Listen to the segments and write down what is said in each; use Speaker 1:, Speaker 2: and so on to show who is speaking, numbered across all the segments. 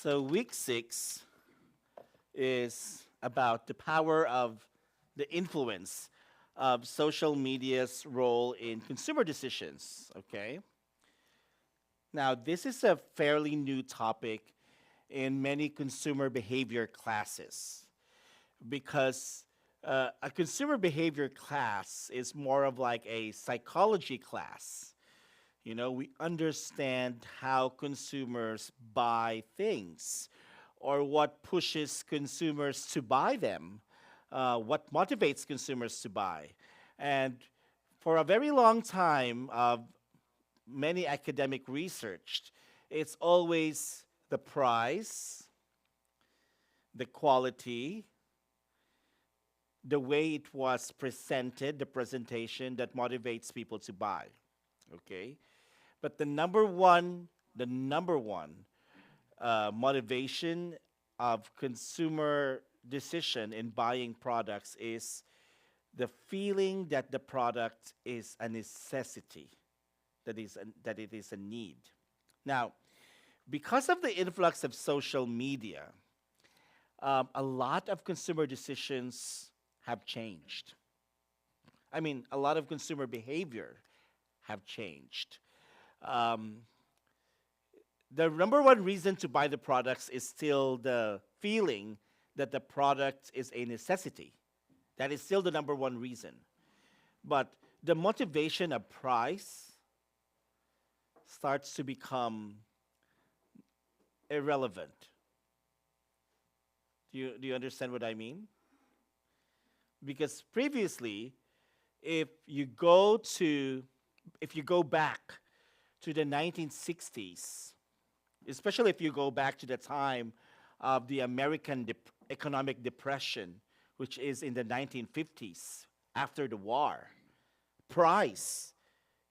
Speaker 1: So, week 6 is about the power of the influence of social media's role in consumer decisions. Okay. Now, this is a fairly new topic in many consumer behavior classes because a consumer behavior class is more of like a psychology class. You know, we understand how consumers buy things or what pushes consumers to buy them, what motivates consumers to buy. And for a very long time, many academic research, it's always the price, the quality, the way it was presented, the presentation that motivates people to buy. Okay? But the number one motivation of consumer decision in buying products is the feeling that the product is a necessity, that it is a need. Now, because of the influx of social media, a lot of consumer decisions have changed. I mean, a lot of consumer behavior have changed. Um, the number one reason to buy the products is still the feeling that the product is a necessity. That is still the number one reason. But the motivation of price starts to become irrelevant. Do you understand what I mean? Because previously, if you go to if you go back to the 1960s, especially if you go back to the time of the American economic depression, which is in the 1950s after the war, price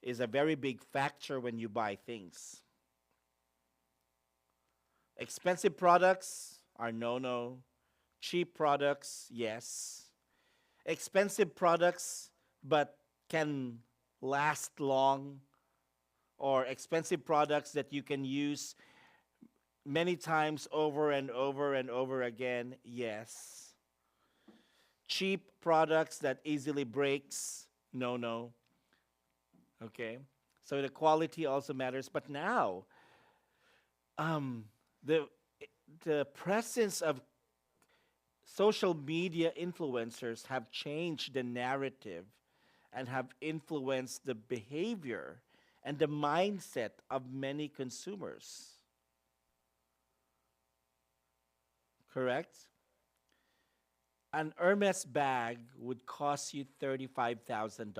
Speaker 1: is a very big factor when you buy things. Expensive products are no. Cheap products, yes. Expensive products, but can last long, or expensive products that you can use many times over and over and over again, yes. Cheap products that easily breaks, no. Okay, so the quality also matters. But now, the the presence of social media influencers have changed the narrative and have influenced the behavior and the mindset of many consumers. Correct? An Hermes bag would cost you $35,000.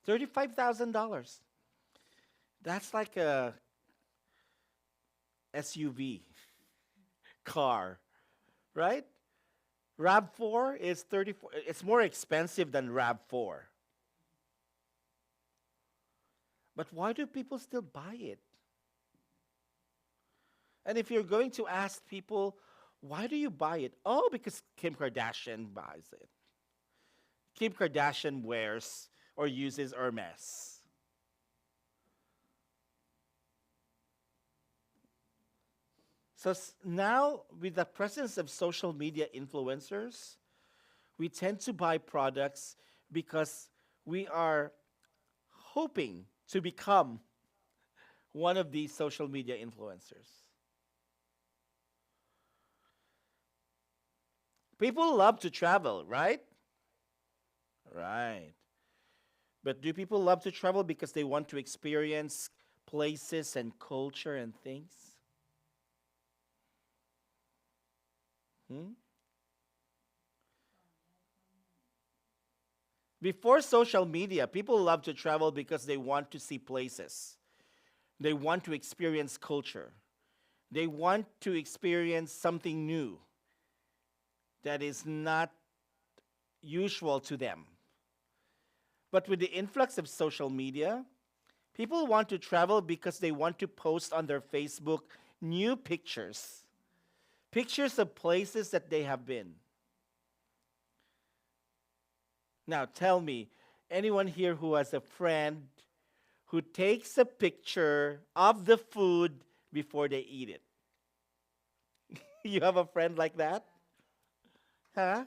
Speaker 1: $35,000. That's like a SUV car, right? RAV4 is 34. It's more expensive than RAV4. But why do people still buy it? And if you're going to ask people, why do you buy it? Oh, because Kim Kardashian buys it. Kim Kardashian wears or uses Hermes. So now, with the presence of social media influencers, we tend to buy products because we are hoping to become one of these social media influencers. People love to travel, right? Right. But do people love to travel because they want to experience places and culture and things? Hmm? Before social media, people love to travel because they want to see places. They want to experience culture. They want to experience something new that is not usual to them. But with the influx of social media, people want to travel because they want to post on their Facebook new pictures. Pictures of places that they have been. Now tell me, anyone here who has a friend who takes a picture of the food before they eat it. You have a friend like that? Huh?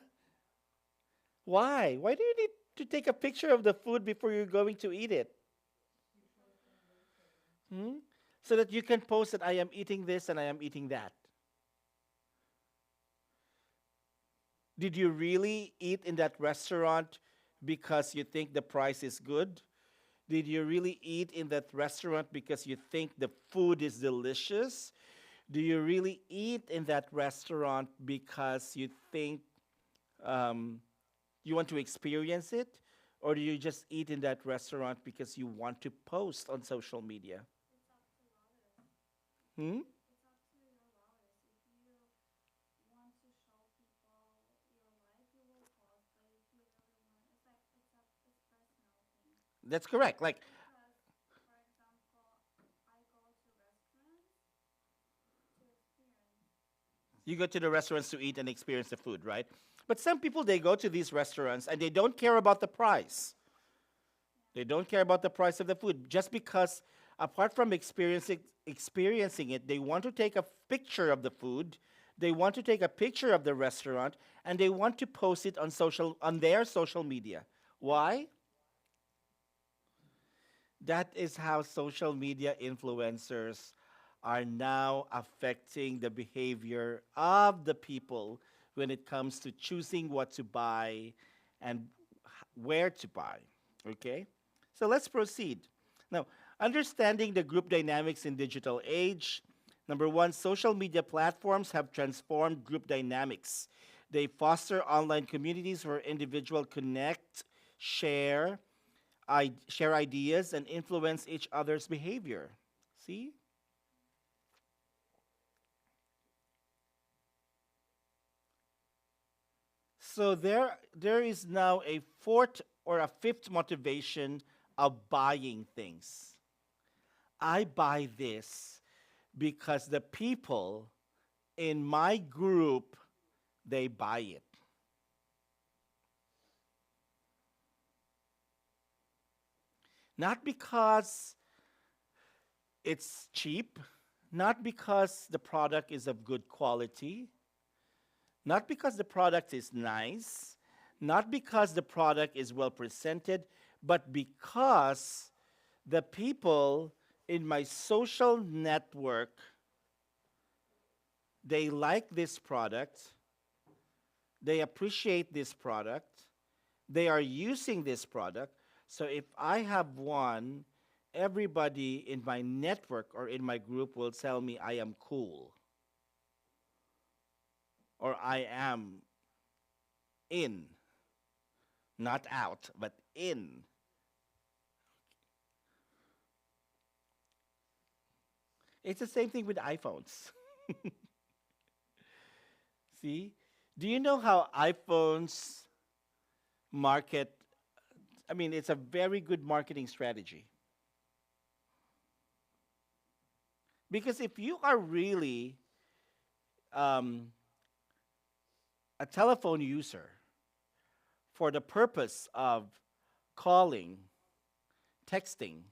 Speaker 1: Why? Why do you need to take a picture of the food before you're going to eat it? Hmm? So that you can post that I am eating this and I am eating that. Did you really eat in that restaurant because you think the price is good? Did you really eat in that restaurant because you think the food is delicious? Do you really eat in that restaurant because you think um, you want to experience it? Or do you just eat in that restaurant because you want to post on social media? Hmm? That's correct. Like, you go to the restaurants to eat and experience the food, right? But some people, they go to these restaurants and they don't care about the price. They don't care about the price of the food just because, apart from experiencing it, they want to take a picture of the food, they want to take a picture of the restaurant, and they want to post it on their social media. Why? That is how social media influencers are now affecting the behavior of the people when it comes to choosing what to buy and where to buy. Okay? So let's proceed. Now, understanding the group dynamics in digital age. Number one, social media platforms have transformed group dynamics. They foster online communities where individuals connect, share, share ideas, and influence each other's behavior. See? So there is now a fourth or a fifth motivation of buying things. I buy this because the people in my group, they buy it. Not because it's cheap, not because the product is of good quality, not because the product is nice, not because the product is well presented, but because the people in my social network, they like this product, they appreciate this product, they are using this product. So if I have one, everybody in my network or in my group will tell me I am cool or I am in, not out, but in. It's the same thing with iPhones. See? Do you know how iPhones market? I mean, it's a very good marketing strategy. Because if you are really um, a telephone user for the purpose of calling, texting,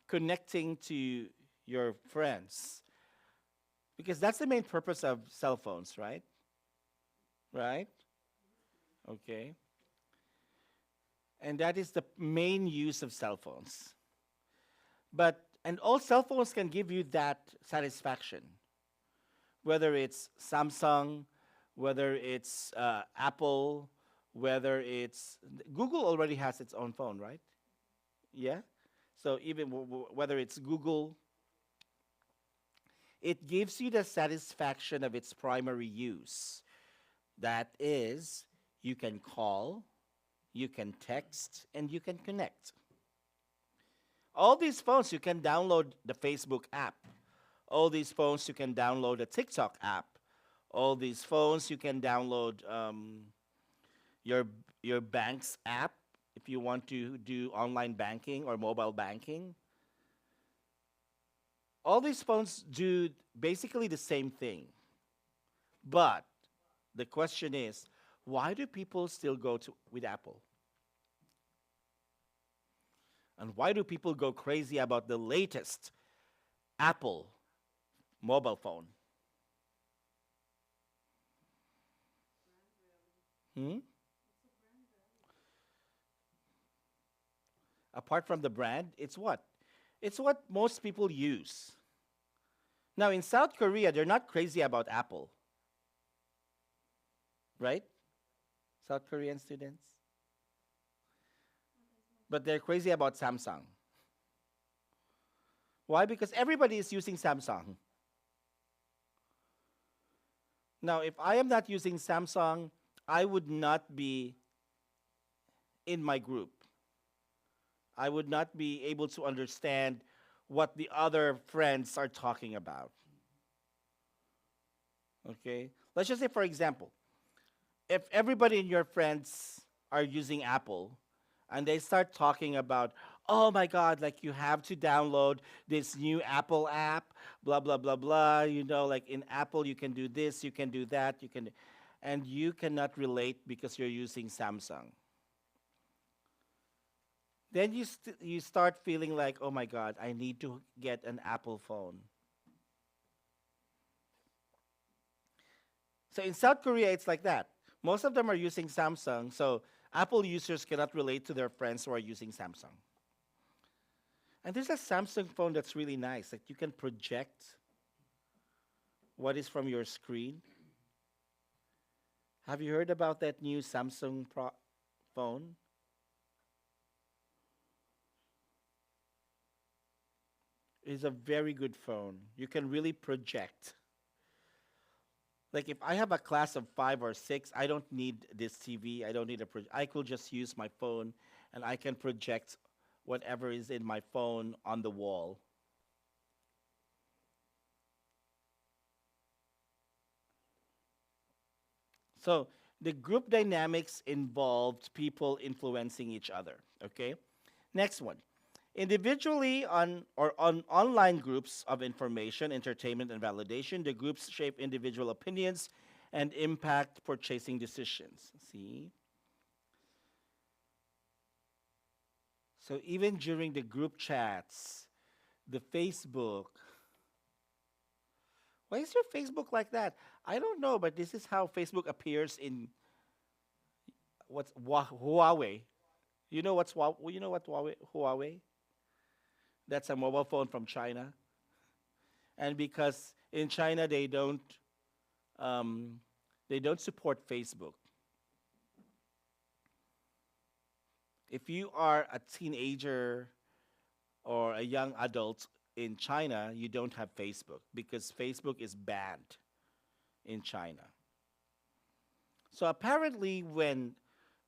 Speaker 1: connecting to your friends, because that's the main purpose of cell phones, right? Right? Okay. And that is the main use of cell phones. But, and all cell phones can give you that satisfaction, whether it's Samsung, whether it's Apple, whether it's Google already has its own phone, right? Yeah. So even whether it's Google, it gives you the satisfaction of its primary use. That is, you can call, you can text, and you can connect. All these phones, you can download the Facebook app. All these phones, you can download the TikTok app. All these phones, you can download your your bank's app if you want to do online banking or mobile banking. All these phones do basically the same thing. But the question is, why do people still go to with Apple? And why do people go crazy about the latest Apple mobile phone? Hmm? Apart from the brand, it's what? It's what most people use. Now, in South Korea, they're not crazy about Apple, right? South Korean students. But they're crazy about Samsung. Why? Because everybody is using Samsung. Now, if I am not using Samsung, I would not be in my group. I would not be able to understand what the other friends are talking about. Okay? Let's just say, for example, if everybody in your friends are using Apple and they start talking about, oh my God, like you have to download this new Apple app, blah, blah, blah, blah. You know, like in Apple, you can do this, you can do that, you can, and you cannot relate because you're using Samsung. Then you start feeling like, oh my God, I need to get an Apple phone. So in South Korea, it's like that. Most of them are using Samsung, so Apple users cannot relate to their friends who are using Samsung. And there's a Samsung phone that's really nice. Like you can project what is from your screen. Have you heard about that new phone? It's a very good phone. You can really project. Like if I have a class of 5 or 6, I don't need this TV. I don't need I could just use my phone and I can project whatever is in my phone on the wall. So the group dynamics involved people influencing each other. Okay. Next one. Individually on online groups of information, entertainment, and validation, the groups shape individual opinions and impact purchasing decisions. See? So even during the group chats, the Facebook. Why is your Facebook like that? I don't know, but this is how Facebook appears in Huawei. You know what Huawei? That's a mobile phone from China. And because in China um, they don't support Facebook. If you are a teenager or a young adult in China, you don't have Facebook because Facebook is banned in China. So apparently, when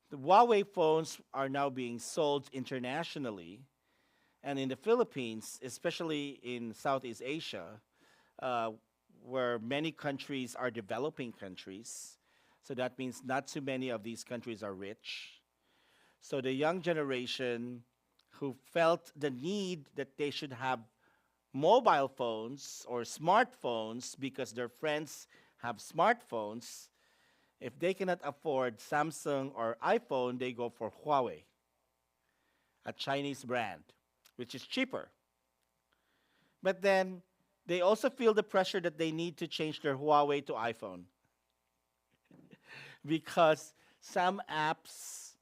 Speaker 1: the Huawei phones are now being sold internationally, and in the Philippines, especially in Southeast Asia, uh, where many countries are developing countries, so that means not too many of these countries are rich. So the young generation who felt the need that they should have mobile phones or smartphones because their friends have smartphones, if they cannot afford Samsung or iPhone, they go for Huawei, a Chinese brand, which is cheaper. But then they also feel the pressure that they need to change their Huawei to iPhone because some apps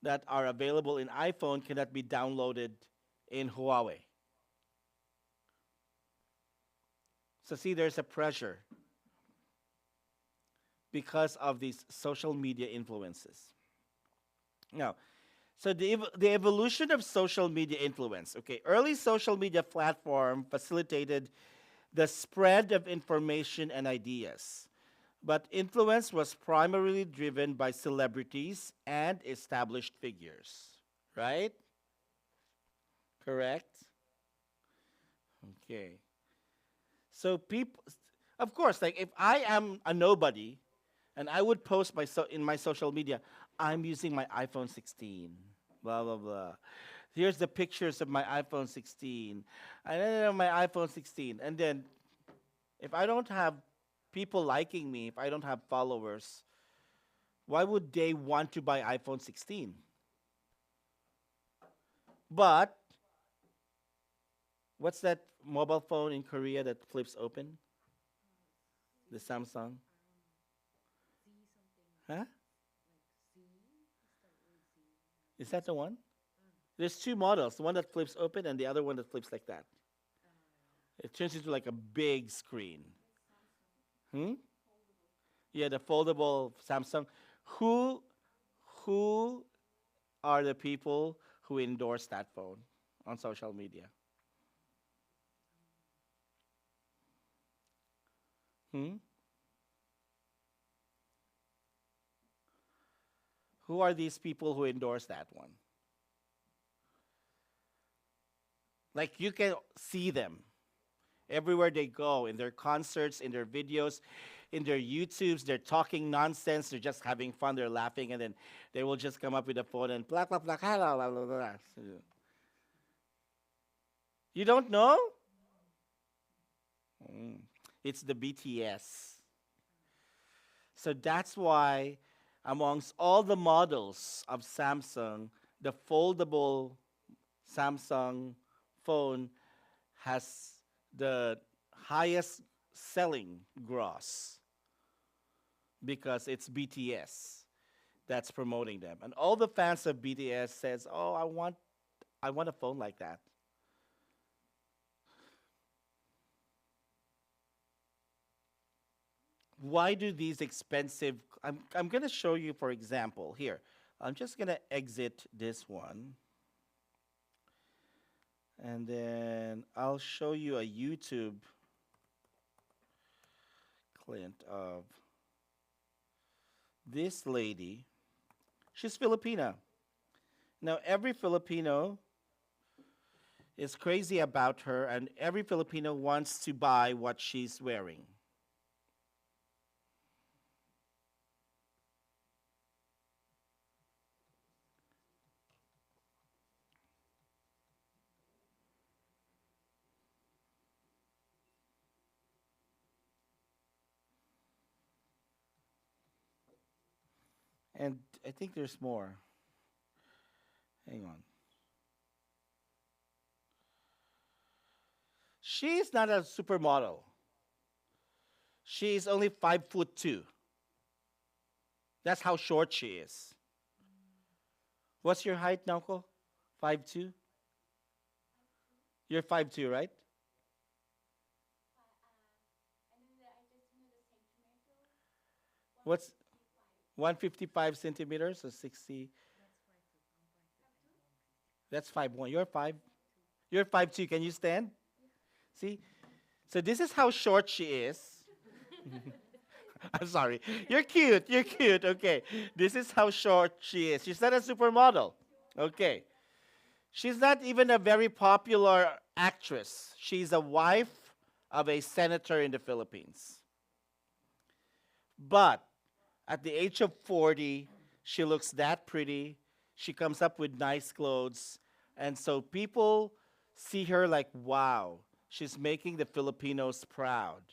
Speaker 1: that are available in iPhone cannot be downloaded in Huawei. So see, there's a pressure because of these social media influences. Now, so the evolution of social media influence. Okay, early social media platform facilitated the spread of information and ideas, but influence was primarily driven by celebrities and established figures. Right? Correct? Okay. So people, of course, like if I am a nobody, and I would post in my social media, I'm using my iPhone 16, blah blah blah. Here's the pictures of my iPhone 16, and then my iPhone 16, and then if I don't have people liking me, if I don't have followers, why would they want to buy iPhone 16? But What's that mobile phone in Korea that flips open? The Samsung? Huh? Is that the one? There's two models, the one that flips open and the other one that flips like that. It turns into like a big screen. Hmm? Yeah, the foldable Samsung. Who who are the people who endorse that phone on social media? Hmm? Who are these people who endorse that one? Like you can see them everywhere they go, in their concerts, in their videos, in their YouTubes. They're talking nonsense. They're just having fun. They're laughing, and then they will just come up with a phone and blah blah blah blah blah blah. Blah. You don't know? Mm. It's the BTS. So that's why, amongst all the models of Samsung, the foldable Samsung phone has the highest selling gross because it's BTS that's promoting them. And all the fans of BTS says, "Oh, I want a phone like that." Why do these expensive I'm going to show you for example here. I'm just going to exit this one and then I'll show you a YouTube clip of this lady. She's Filipina. Now every Filipino is crazy about her and every Filipino wants to buy what she's wearing. And I think there's more. Hang on. She's not a supermodel. She's only 5'2". That's how short she is. What's your height, Nauko? 5'2"? You're 5'2", right? What's 155 centimeters or 60? That's 5'1". You're 5. You're 5'2". Can you stand? See? So this is how short she is. I'm sorry. You're cute. You're cute. Okay. This is how short she is. She's not a supermodel. Okay. She's not even a very popular actress. She's a wife of a senator in the Philippines. But at the age of 40, she looks that pretty. She comes up with nice clothes. And so people see her like, wow, she's making the Filipinos proud.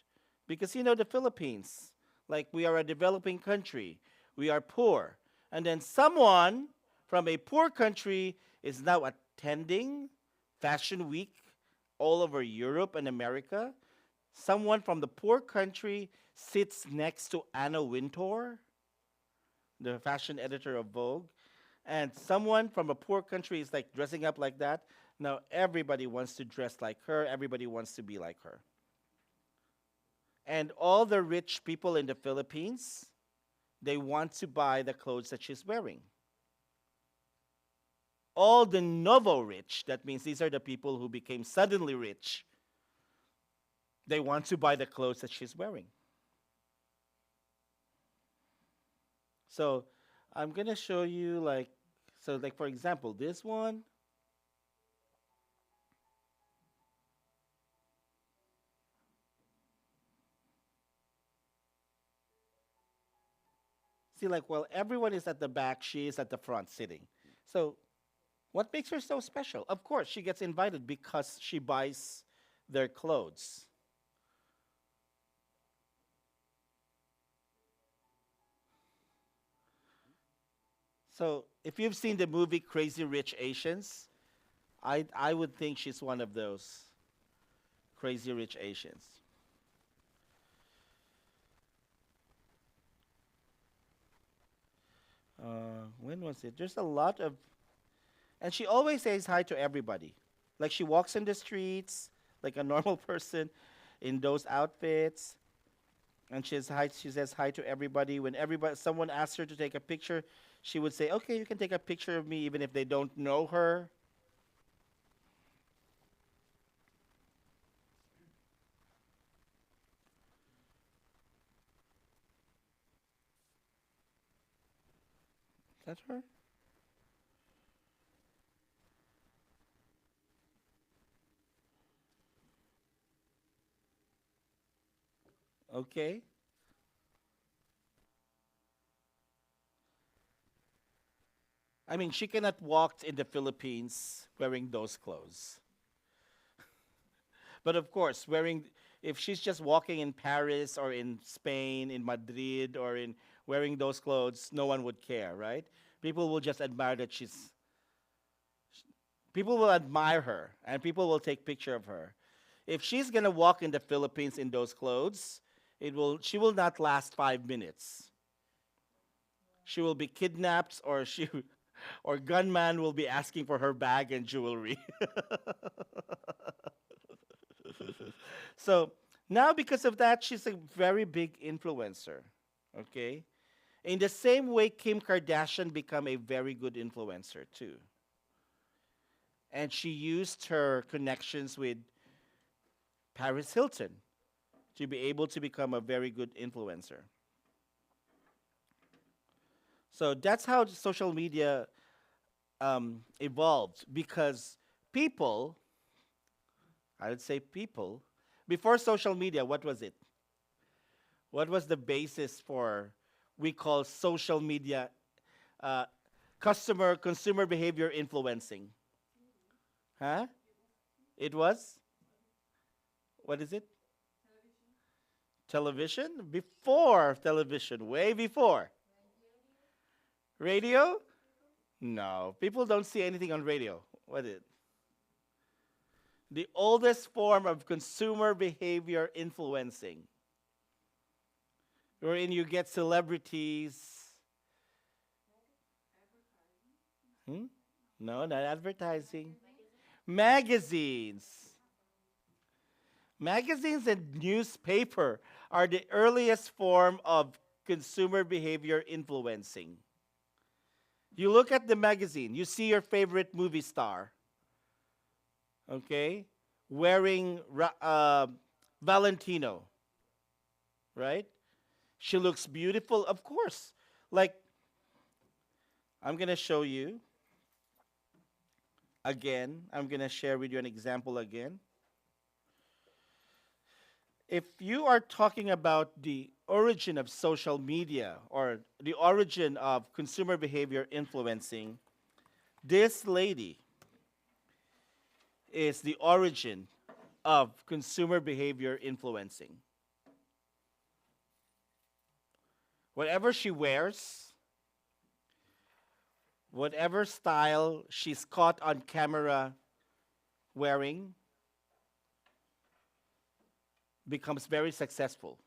Speaker 1: Because, the Philippines, like we are a developing country, we are poor. And then someone from a poor country is now attending Fashion Week all over Europe and America. Someone from the poor country sits next to Anna Wintour, the fashion editor of Vogue, and someone from a poor country is like dressing up like that. Now everybody wants to dress like her, everybody wants to be like her. And all the rich people in the Philippines, they want to buy the clothes that she's wearing. All the novo rich, that means these are the people who became suddenly rich, they want to buy the clothes that she's wearing. So I'm going to show you like for example, this one. See, like, well, everyone is at the back, she is at the front sitting. So what makes her so special? Of course, she gets invited because she buys their clothes. So if you've seen the movie Crazy Rich Asians, I would think she's one of those. Crazy Rich Asians. When was it? There's a lot of, and she always says hi to everybody. Like she walks in the streets like a normal person in those outfits, and she says hi to everybody. When everybody, someone asks her to take a picture, she would say, "Okay, you can take a picture of me, even if they don't know her." Is that her? Okay. I mean, she cannot walk in the Philippines wearing those clothes. But of course, if she's just walking in Paris or in Spain, in Madrid, or in wearing those clothes, no one would care, right? People will just admire that people will admire her and people will take picture of her. If she's gonna walk in the Philippines in those clothes, she will not last 5 minutes. She will be kidnapped, or or gunman will be asking for her bag and jewelry. So now, because of that, she's a very big influencer. Okay? In the same way, Kim Kardashian became a very good influencer too. And she used her connections with Paris Hilton to be able to become a very good influencer. So that's how social media evolved, because people, I would say people, before social media, what was it? What was the basis for we call social media uh, consumer behavior influencing? Huh? It was, what is it? Television? Before television, way before. Radio? No, people don't see anything on radio. What is it? The oldest form of consumer behavior influencing, wherein you get celebrities. Hmm? No, not advertising. Magazines. Magazines and newspaper are the earliest form of consumer behavior influencing. You look at the magazine, you see your favorite movie star, okay, wearing Valentino, right? She looks beautiful, of course. Like, I'm going to show you again. I'm going to share with you an example again. If you are talking about the origin of social media or the origin of consumer behavior influencing, this lady is the origin of consumer behavior influencing. Whatever she wears, whatever style she's caught on camera wearing, becomes very successful.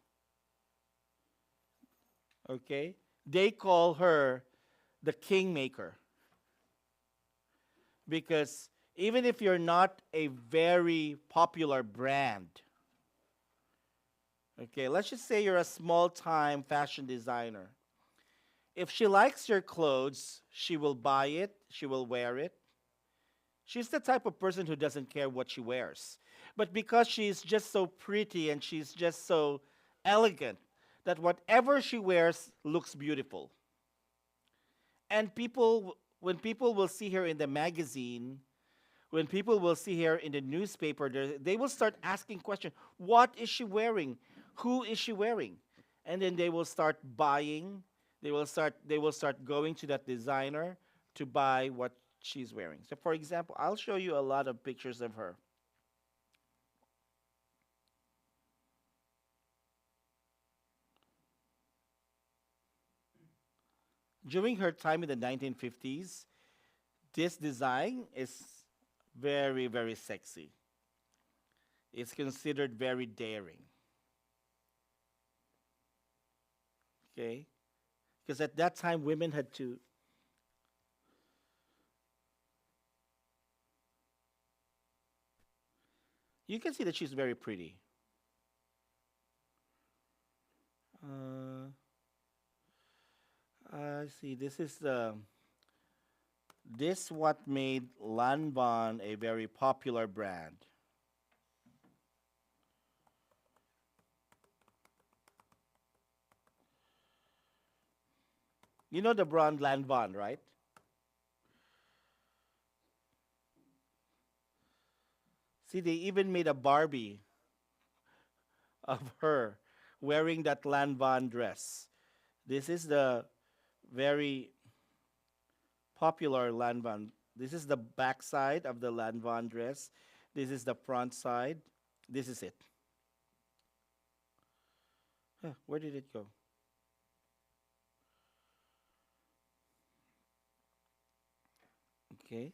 Speaker 1: Okay? They call her the kingmaker. Because even if you're not a very popular brand, okay, let's just say you're a small time fashion designer. If she likes your clothes, she will buy it, she will wear it. She's the type of person who doesn't care what she wears. But because she's just so pretty and she's just so elegant, that whatever she wears looks beautiful. And when people will see her in the magazine, when people will see her in the newspaper, they will start asking questions. What is she wearing? Who is she wearing? And then they will start buying. They will start going to that designer to buy what she's wearing. So for example, I'll show you a lot of pictures of her. During her time in the 1950s, this design is very, very sexy. is considered very daring. Okay? Because at that time, women had to. You can see that she's very pretty. Uh, I see. This what made Lanvin a very popular brand. You know the brand Lanvin, right? See, they even made a Barbie of her wearing that Lanvin dress. This is the very popular Lanvin. This is the back side of the Lanvin dress. This is the front side. This is it. Huh, where did it go? Okay.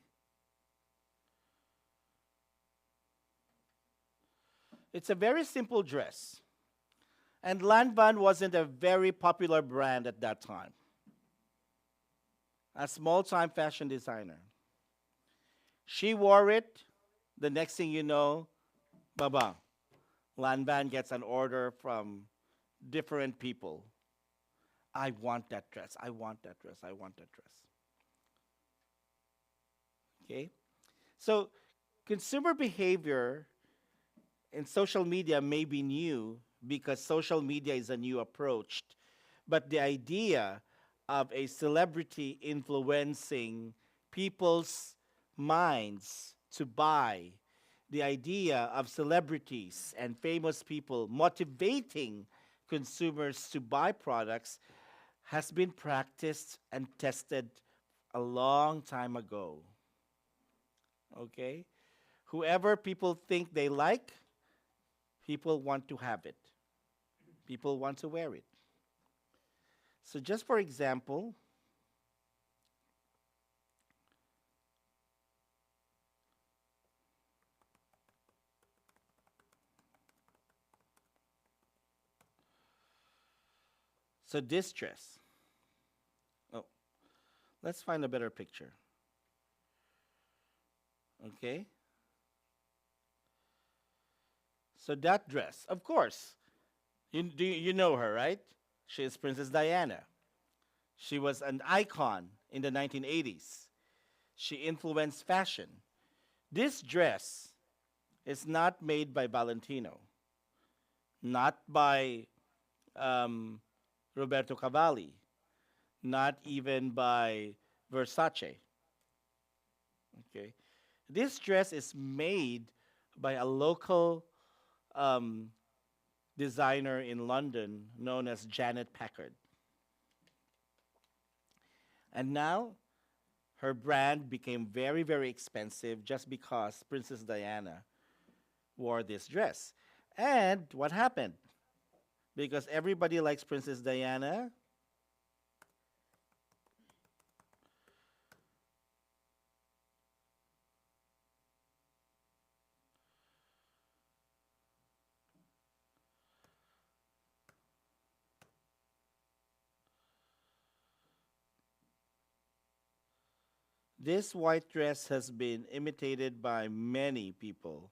Speaker 1: It's a very simple dress. And Lanvin wasn't a very popular brand at that time. A small time fashion designer. She wore it. The next thing you know, baba, Lanvin gets an order from different people. I want that dress. I want that dress. I want that dress. Okay? So, consumer behavior in social media may be new because social media is a new approach, but the idea of a celebrity influencing people's minds to buy, the idea of celebrities and famous people motivating consumers to buy products has been practiced and tested a long time ago. Okay? Whoever people think they like, people want to have it. People want to wear it. So, just for example, so this dress. Oh, let's find a better picture. Okay? So, that dress, of course, you know her, right? She is Princess Diana. She was an icon in the 1980s. She influenced fashion. This dress is not made by Valentino, not by um, Roberto Cavalli, not even by Versace. Okay, this dress is made by a local um, designer in London known as Janet Packard, and now her brand became very, very expensive just because Princess Diana wore this dress. And what happened? Because everybody likes Princess Diana, this white dress has been imitated by many people.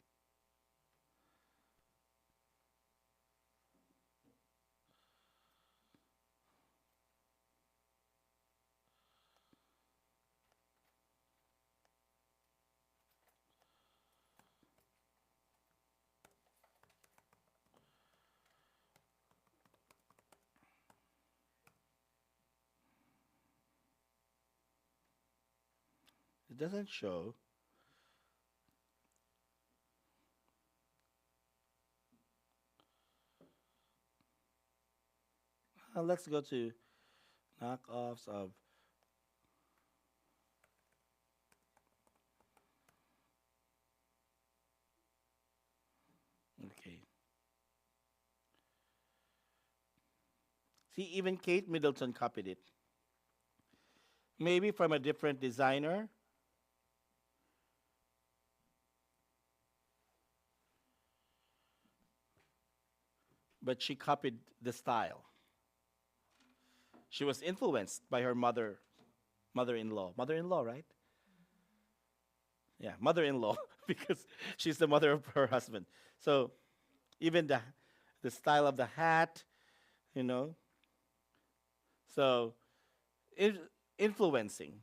Speaker 1: It doesn't show. Let's go to knockoffs of. Okay. See, even Kate Middleton copied it. Maybe from a different designer. but she copied the style. She was influenced by her mother-in-law, right? Yeah, mother-in-law, because she's the mother of her husband. So even the style of the hat, you know, so in, influencing.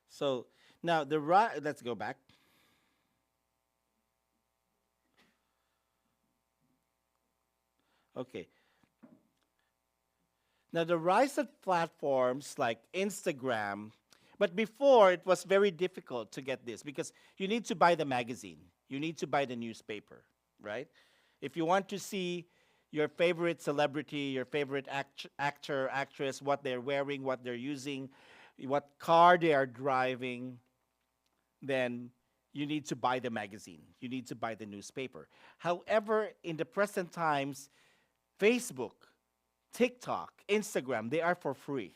Speaker 1: So now let's go back. Okay. Now the rise of platforms like Instagram, but before it was very difficult to get this because you need to buy the magazine, you need to buy the newspaper, right? If you want to see your favorite celebrity, your favorite actor, actress, what they're wearing, what they're using, what car they are driving, then you need to buy the magazine. You need to buy the newspaper. However, in the present times, Facebook, TikTok, Instagram, they are for free.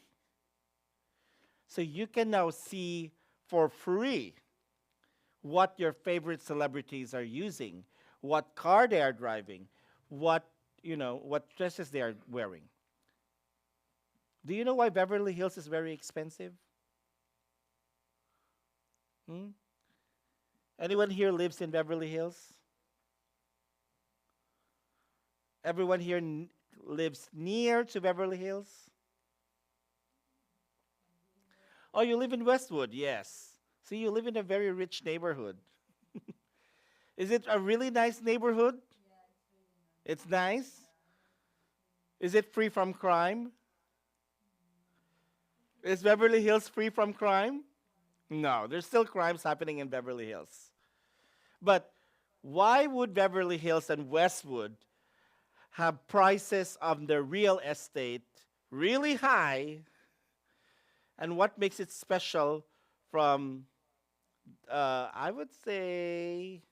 Speaker 1: So you can now see for free what your favorite celebrities are using, what car they are driving, what dresses they are wearing. Do you know why Beverly Hills is very expensive? Hmm? Anyone here lives in Beverly Hills? Everyone here lives near to Beverly Hills? Oh, you live in Westwood, yes. See, you live in a very rich neighborhood. Is it a really nice neighborhood? It's nice? Is it free from crime? Is Beverly Hills free from crime? No, there's still crimes happening in Beverly Hills. But why would Beverly Hills and Westwood have prices of the real estate really high? And what makes it special from, I would say,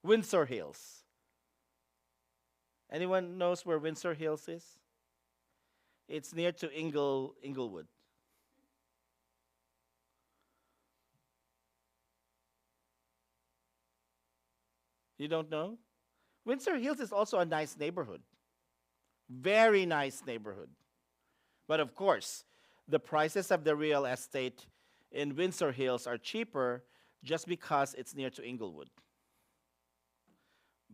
Speaker 1: Windsor Hills? Anyone knows where Windsor Hills is? It's near to Inglewood. You don't know? Windsor Hills is also a nice neighborhood. Very nice neighborhood. But of course, the prices of the real estate in Windsor Hills are cheaper just because it's near to Inglewood.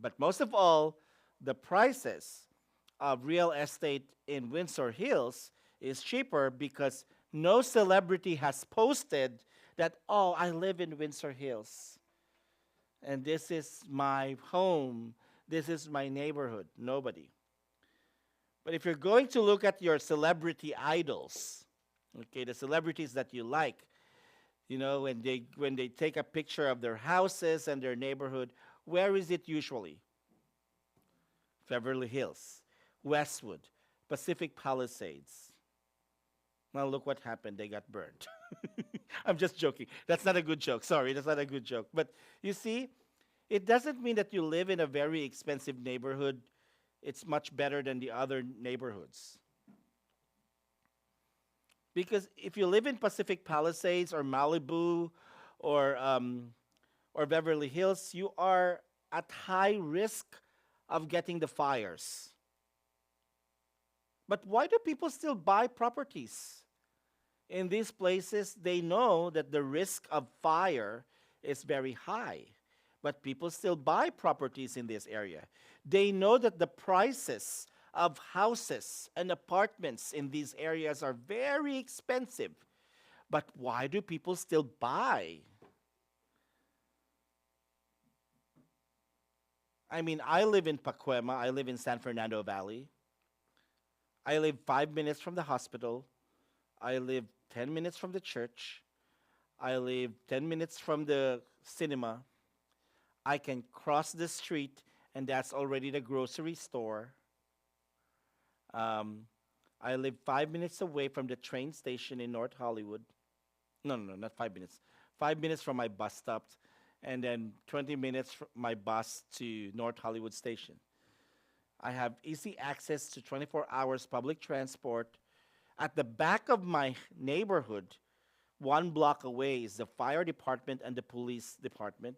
Speaker 1: But most of all, the prices of real estate in Windsor Hills is cheaper because no celebrity has posted that, oh, I live in Windsor Hills and this is my home, this is my neighborhood. Nobody. But if you're going to look at your celebrity idols, okay, the celebrities that you like, when they take a picture of their houses and their neighborhood, where is it usually? Beverly Hills, Westwood, Pacific Palisades. Now look what happened. They got burned. I'm just joking. That's not a good joke. Sorry, that's not a good joke. But you see, it doesn't mean that you live in a very expensive neighborhood. It's much better than the other neighborhoods. Because if you live in Pacific Palisades or Malibu or Beverly Hills, you are at high risk of getting the fires. But why do people still buy properties? In these places, they know that the risk of fire is very high. But people still buy properties in this area. They know that the prices of houses and apartments in these areas are very expensive. But why do people still buy? I mean, I live in Pacuema. I live in San Fernando Valley. I live 5 minutes from the hospital. I live 10 minutes from the church. I live 10 minutes from the cinema. I can cross the street, and that's already the grocery store. I live 5 minutes away from the train station in North Hollywood. No, no, no, not 5 minutes. 5 minutes from my bus stop, and then 20 minutes from my bus to North Hollywood Station. I have easy access to 24 hours public transport. At the back of my neighborhood, 1 block away, is the fire department and the police department.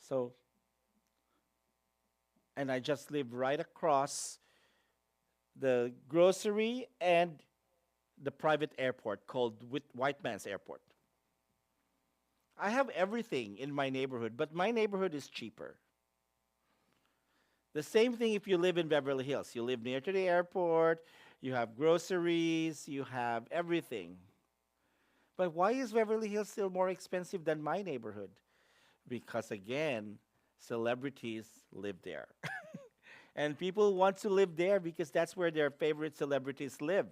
Speaker 1: So, and I just live right across the grocery and the private airport called White Man's Airport. I have everything in my neighborhood, but my neighborhood is cheaper. The same thing if you live in Beverly Hills. You live near to the airport, you have groceries, you have everything. But why is Beverly Hills still more expensive than my neighborhood? Because again, celebrities live there. And people want to live there because that's where their favorite celebrities live.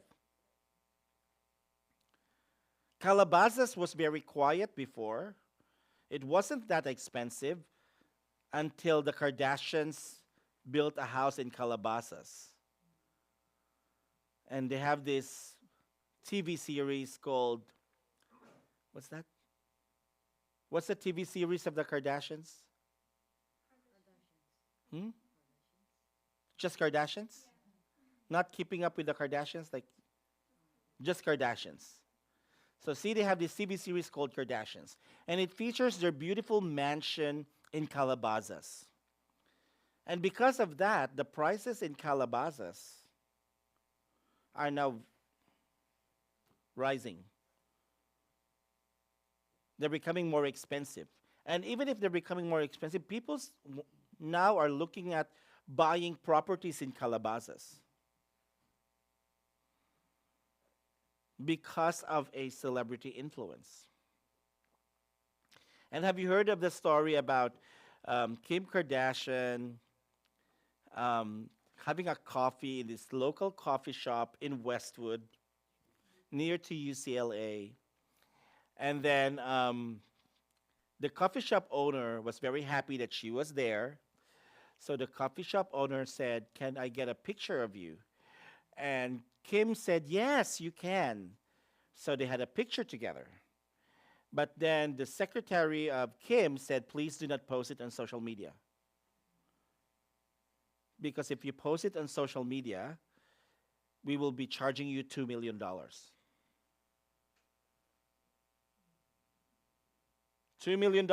Speaker 1: Calabasas was very quiet before. It wasn't that expensive until the Kardashians built a house in Calabasas. And they have this TV series called, what's that? What's the TV series of the Kardashians? Hmm? Just Kardashians? Not keeping up with the Kardashians, like just Kardashians. So see, they have this TV series called Kardashians, and it features their beautiful mansion in Calabasas. And because of that, the prices in Calabasas are now rising. They're becoming more expensive. And even if they're becoming more expensive, people now are looking at buying properties in Calabasas because of a celebrity influence. And have you heard of the story about Kim Kardashian having a coffee in this local coffee shop in Westwood near to UCLA? And then the coffee shop owner was very happy that she was there. So the coffee shop owner said, "Can I get a picture of you?" And Kim said, "Yes, you can." So they had a picture together. But then the secretary of Kim said, "Please do not post it on social media. Because if you post it on social media, we will be charging you $2 million. $2 million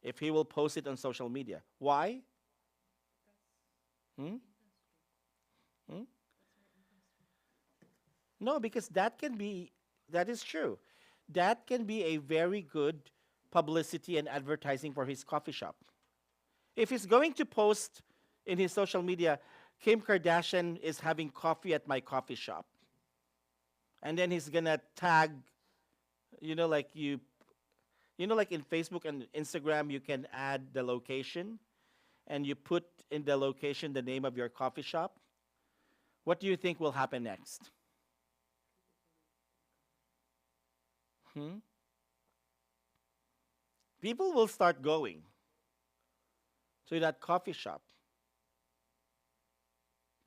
Speaker 1: if he will post it on social media. Why? Hmm? Hmm? No, because that is true. That can be a very good publicity and advertising for his coffee shop. If he's going to post in his social media, Kim Kardashian is having coffee at my coffee shop. And then he's gonna tag, you know, like like in Facebook and Instagram, you can add the location and you put in the location the name of your coffee shop. What do you think will happen next? Hmm? People will start going to that coffee shop.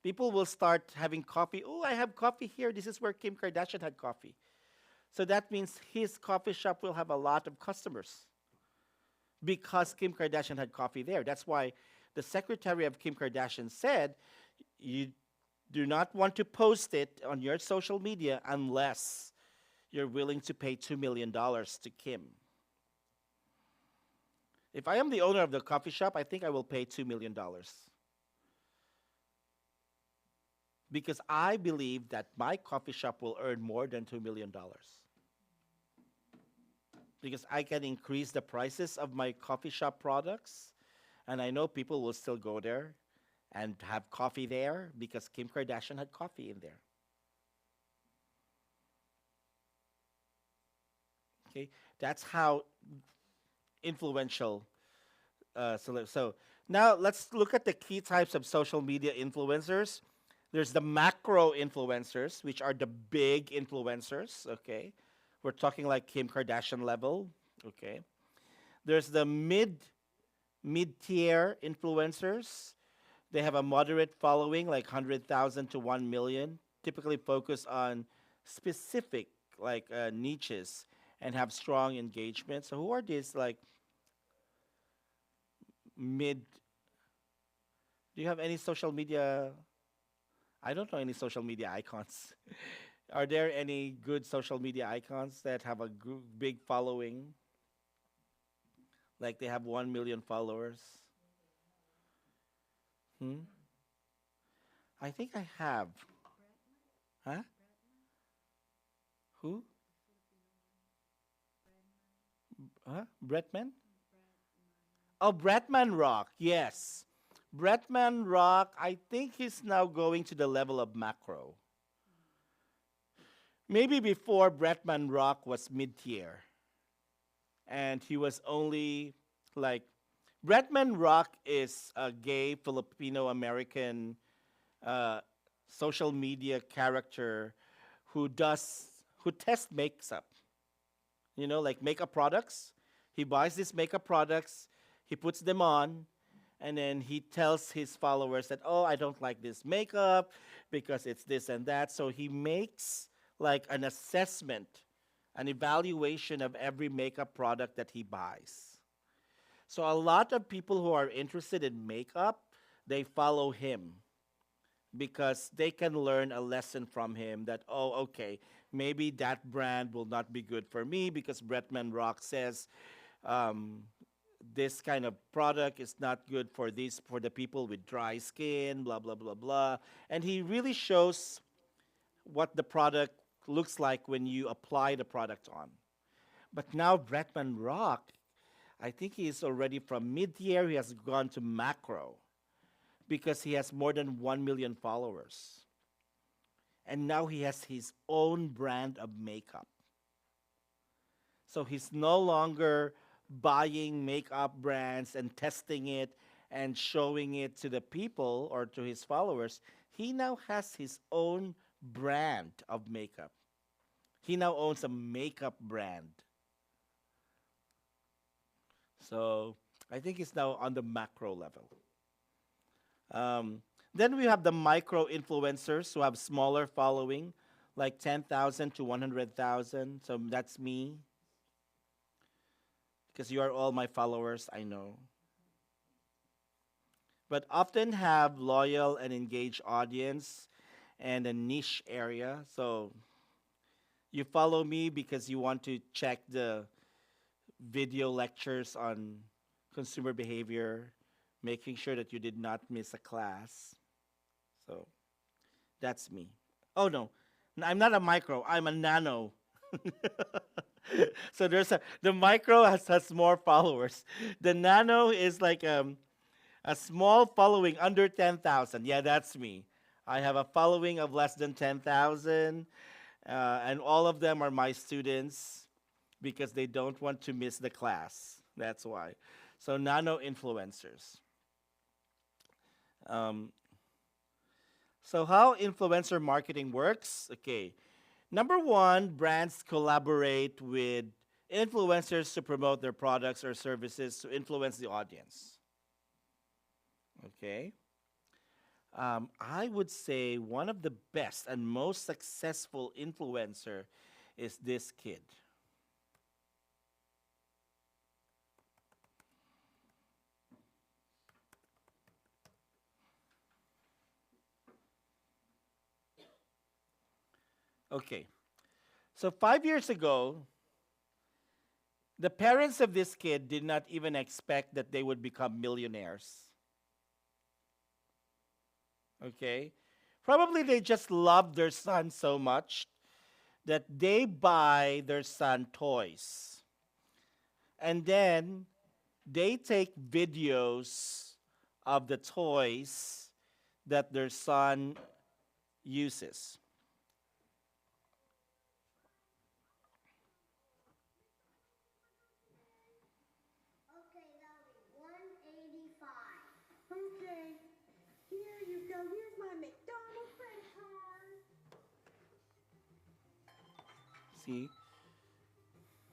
Speaker 1: People will start having coffee. Oh, I have coffee here. This is where Kim Kardashian had coffee. So that means his coffee shop will have a lot of customers because Kim Kardashian had coffee there. That's why the secretary of Kim Kardashian said, "You do not want to post it on your social media unless you're willing to pay $2 million to Kim." If I am the owner of the coffee shop, I think I will pay $2 million because I believe that my coffee shop will earn more than $2 million because I can increase the prices of my coffee shop products, and I know people will still go there and have coffee there because Kim Kardashian had coffee in there. Okay, that's how influential. So now let's look at the key types of social media influencers. There's the macro influencers, which are the big influencers. Okay, we're talking like Kim Kardashian level. Okay, there's the mid-tier influencers. They have a moderate following, like 100,000 to 1 million, typically focus on specific like niches and have strong engagement. So who are these like mid? Do you have any social media? I don't know any social media icons. Are there any good social media icons that have a big following? Like they have 1 million followers. Hmm? I think I have. Huh? Who? Huh? Bretman? Oh, Bretman Rock. Yes. Bretman Rock, I think he's now going to the level of macro. Maybe before Bretman Rock was mid-tier and he was only like Bretman Rock is a gay Filipino American uh, social media character who does who tests makeup. You know, like makeup products. He buys these makeup products, he puts them on, and then he tells his followers that, oh, I don't like this makeup because it's this and that. So he makes like an assessment, an evaluation of every makeup product that he buys. So a lot of people who are interested in makeup, they follow him because they can learn a lesson from him that, oh, okay, maybe that brand will not be good for me because Bretman Rock says um, this kind of product is not good for these for the people with dry skin, blah blah blah blah. And he really shows what the product looks like when you apply the product on. But now Bretman Rock, I think he is already from mid-tier, he has gone to macro because he has more than 1 million followers. And now he has his own brand of makeup. So he's no longer buying makeup brands and testing it and showing it to the people or to his followers. He now has his own brand of makeup. He now owns a makeup brand. So I think he's now on the macro level. Um, then we have the micro influencers who have smaller following, like 10,000 to 100,000. So that's me, because you are all my followers, I know. But often have loyal and engaged audience and a niche area. So you follow me because you want to check the video lectures on consumer behavior, making sure that you did not miss a class. So that's me. Oh no, I'm not a micro. I'm a nano. So the micro has more followers. The nano is like a small following under 10,000. Yeah, that's me. I have a following of less than 10,000, and all of them are my students because they don't want to miss the class. That's why. So nano influencers. Um, so how influencer marketing works? Okay. Number one, brands collaborate with influencers to promote their products or services to influence the audience. Okay. I would say one of the best and most successful influencer is this kid. Okay. So 5 years ago, the parents of this kid did not even expect that they would become millionaires. Okay? Probably they just love their son so much that they buy their son toys. And then they take videos of the toys that their son uses.
Speaker 2: Okay, that'll be 185. Okay, here you go. Here's my McDonald's credit card.
Speaker 1: See?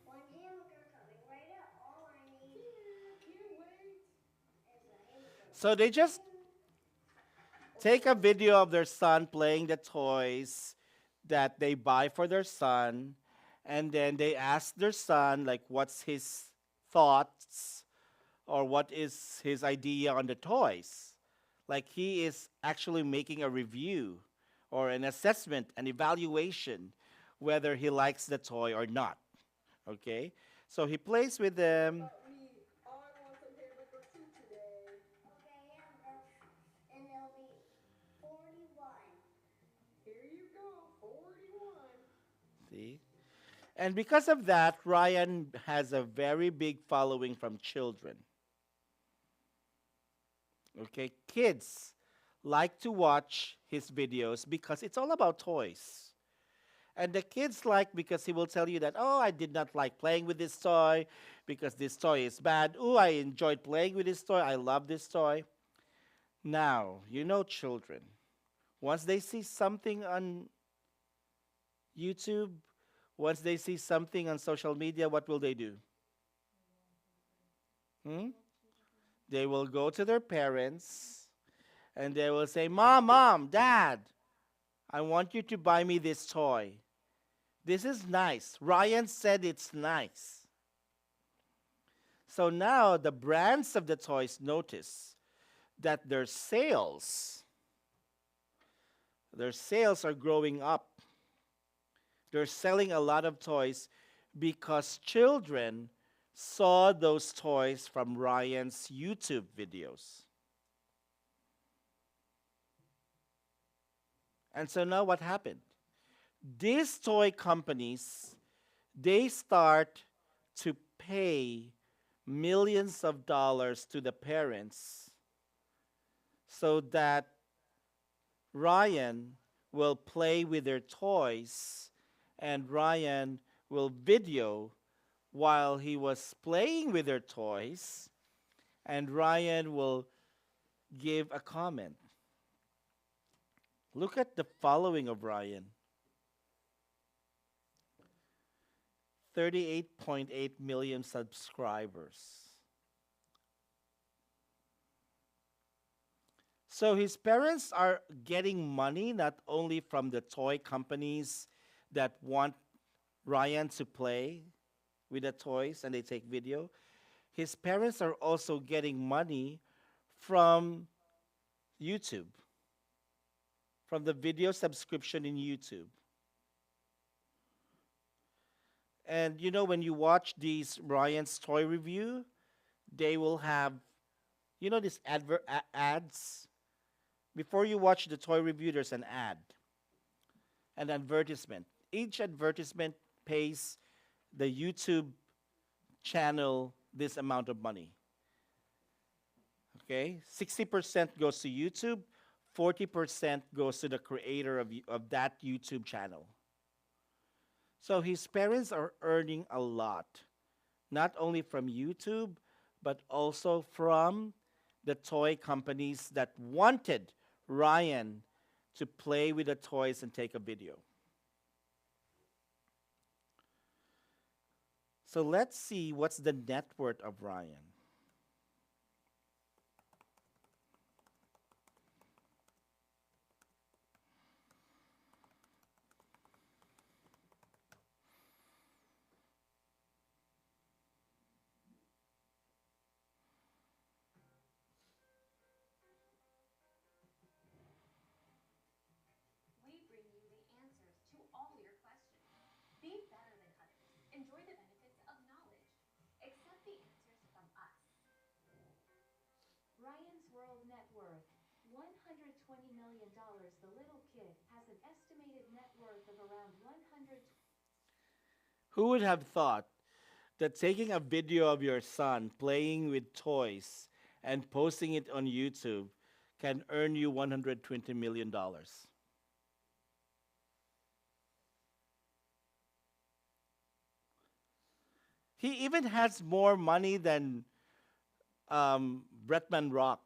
Speaker 2: One hamburger coming right up. All I need. Yeah, can't wait. Is a hamburger.
Speaker 1: So they just take a video of their son playing the toys that they buy for their son, and then they ask their son like what's his thoughts or what is his idea on the toys. Like he is actually making a review or an assessment, an evaluation whether he likes the toy or not. Okay? So he plays with them.
Speaker 2: We are
Speaker 1: And because of that, Ryan has a very big following from children. Okay, kids like to watch his videos because it's all about toys. And the kids like because he will tell you that, oh, I did not like playing with this toy because this toy is bad. Oh, I enjoyed playing with this toy. I love this toy. Now, you know, children, once they see something on YouTube, once they see something on social media, what will they do? Hmm? They will go to their parents and they will say, Mom, Mom, Dad, I want you to buy me this toy. This is nice. Ryan said it's nice. So now the brands of the toys notice that their sales are growing up. They're selling a lot of toys because children saw those toys from Ryan's YouTube videos. And so now what happened? These toy companies, they start to pay millions of dollars to the parents so that Ryan will play with their toys and Ryan will video while he was playing with their toys and Ryan will give a comment. Look at the following of Ryan. 38.8 million subscribers. So his parents are getting money not only from the toy companies that want Ryan to play with the toys and they take video. His parents are also getting money from YouTube, from the video subscription in YouTube. And you know, when you watch these Ryan's toy review, they will have, you know, these ads. Before you watch the toy review, there's an advertisement. Each advertisement pays the YouTube channel this amount of money. Okay? 60% goes to YouTube, 40% goes to the creator of that YouTube channel. So his parents are earning a lot, not only from YouTube, but also from the toy companies that wanted Ryan to play with the toys and take a video. So let's see what's the net worth of Ryan.
Speaker 3: We bring you the answers to all your questions. Be better than others. Enjoy the benefits of knowledge. Accept the answers from us. Ryan's world net worth $120 million. Dollars. The little kid has an estimated net worth of around 100.
Speaker 1: Who would have thought that taking a video of your son playing with toys and posting it on YouTube can earn you $120 million? Dollars? He even has more money than Bretman Rock.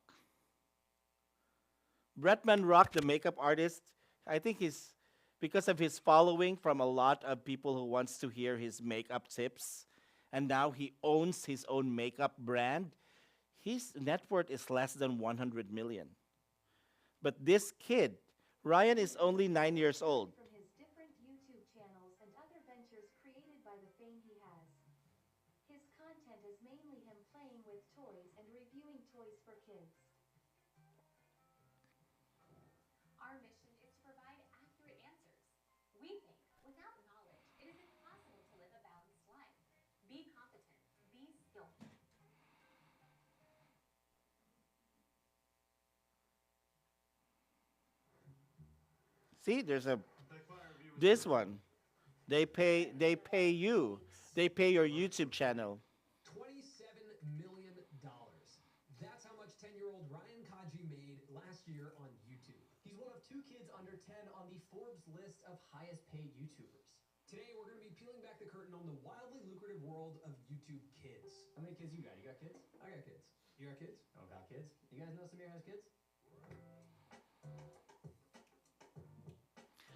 Speaker 1: Bretman Rock, the makeup artist, I think he's because of his following from a lot of people who wants to hear his makeup tips, and now he owns his own makeup brand. His net worth is less than 100 million. But this kid, Ryan, is only 9 years old.
Speaker 3: From his different YouTube channels and other ventures created by the fame he has. His content is mainly him playing with toys and reviewing toys for kids. Our mission is to provide accurate answers. We think without knowledge, it is impossible to live a balanced life. Be competent, be skillful.
Speaker 1: See, there's a this one. They pay you. They pay your YouTube channel.
Speaker 4: $27 million. That's how much 10-year-old Ryan Kaji made last year on YouTube. He's one of 2 kids under 10 on the Forbes list of highest paid YouTubers. Today, we're going to be peeling back the curtain on the wildly lucrative world of YouTube kids. How many kids you got? You got kids? I got kids. You got kids? I don't got kids. You guys know Samir has kids?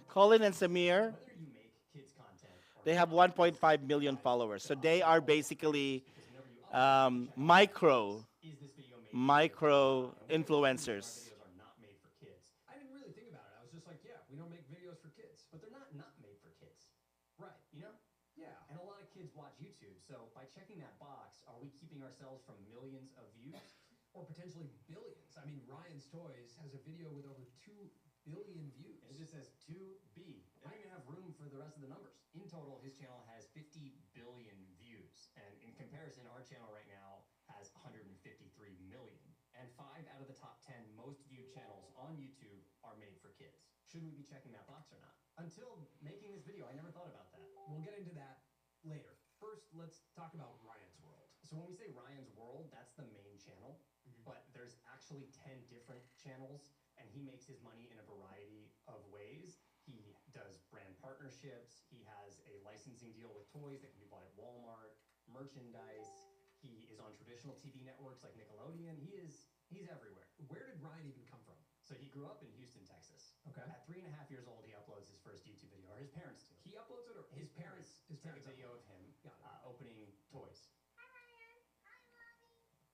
Speaker 1: Colin and Samir,
Speaker 4: Whether you make kids content or
Speaker 1: they have
Speaker 4: not,
Speaker 1: 1.5 million followers. So they are basically
Speaker 4: because whenever you upload, check out
Speaker 1: micro
Speaker 4: is this video made for kids?
Speaker 1: micro
Speaker 4: And we assume
Speaker 1: influencers.
Speaker 4: our videos are not made for kids. I didn't really think about it. I was just like, yeah, we don't make videos for kids. But they're not made for kids. Right, you know? Yeah. And a lot of kids watch YouTube. So by checking that box, are we keeping ourselves from millions of views? Or potentially billions. I mean, Ryan's Toys has a video with over 2 billion views. It just says 2B. They don't even have room for the rest of the numbers. In total, his channel has 50 billion views. And in comparison, our channel right now has 153 million. And 5 out of the top 10 most viewed channels on YouTube are made for kids. Should we be checking that box or not? Until making this video, I never thought about that. We'll get into that later. First, let's talk about Ryan's World. So when we say Ryan's World, that's the main channel. But there's actually 10 different channels, and he makes his money in a variety of ways. He does brand partnerships. He has a licensing deal with toys that can be bought at Walmart, merchandise. He is on traditional TV networks like Nickelodeon. He's everywhere. Where did Ryan even come from? So he grew up in Houston, Texas. Okay. At 3.5 years old, he uploads his first YouTube video, or his parents do. He uploads it, or his parents take a video of him opening toys.